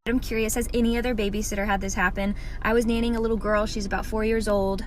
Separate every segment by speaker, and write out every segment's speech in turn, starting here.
Speaker 1: I'm curious, has any other babysitter had this happen? I was nannying a little girl. She's about 4 years old.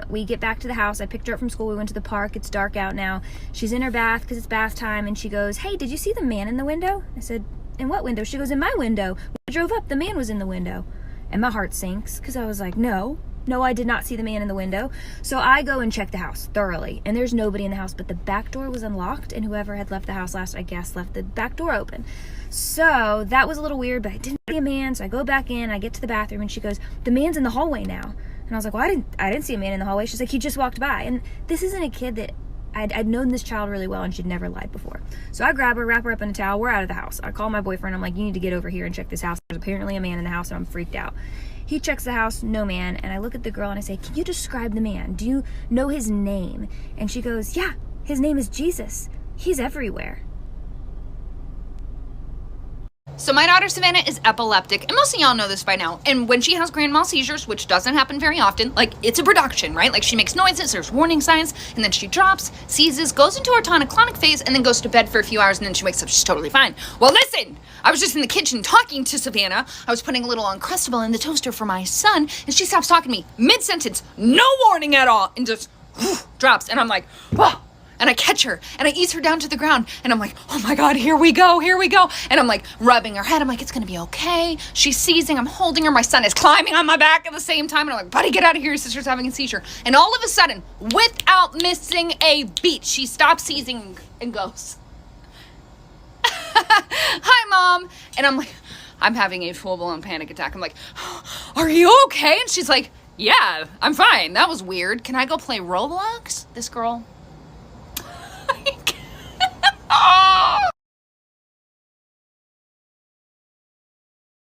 Speaker 1: We get back to the house. I picked her up from school. We went to the park. It's dark out now. She's in her bath because it's bath time, and she goes, "Hey, did you see the man in the window?" I said, "In what window?" She goes, "In my window. When I drove up, the man was in the window." And my heart sinks because I was like, no, I did not see the man in the window. So I go and check the house thoroughly, and there's nobody in the house, but the back door was unlocked, and whoever had left the house last, I guess, left the back door open. So that was a little weird, but I didn't see a man. So I go back in, I get to the bathroom, and she goes, "The man's in the hallway now." And I was like, "Well, I didn't see a man in the hallway." She's like, "He just walked by." And this isn't a kid that I'd known this child really well, and she'd never lied before. So I grab her, wrap her up in a towel. We're out of the house. I call my boyfriend. I'm like, "You need to get over here and check this house. There's apparently a man in the house," and I'm freaked out. He checks the house, no man. And I look at the girl and I say, "Can you describe the man? Do you know his name?" And she goes, "Yeah, his name is Jesus. He's everywhere."
Speaker 2: So my daughter Savannah is epileptic, and most of y'all know this by now. And when she has grand mal seizures, which doesn't happen very often, like it's a production, right? Like she makes noises, there's warning signs, and then she drops, seizes, goes into her tonic-clonic phase, and then goes to bed for a few hours, and then she wakes up, she's totally fine. Well, listen, I was just in the kitchen talking to Savannah. I was putting a little Uncrustable in the toaster for my son, and she stops talking to me mid-sentence, no warning at all, and just drops. And I'm like, whoa. And I catch her, and I ease her down to the ground, and I'm like, "Oh my God, here we go. And I'm like rubbing her head. I'm like, "It's gonna be okay." She's seizing, I'm holding her. My son is climbing on my back at the same time, and I'm like, "Buddy, get out of here, your sister's having a seizure." And all of a sudden, without missing a beat, she stops seizing and goes, "Hi, Mom." And I'm like, I'm having a full-blown panic attack. I'm like, "Are you okay?" And she's like, "Yeah, I'm fine. That was weird. Can I go play Roblox?" This girl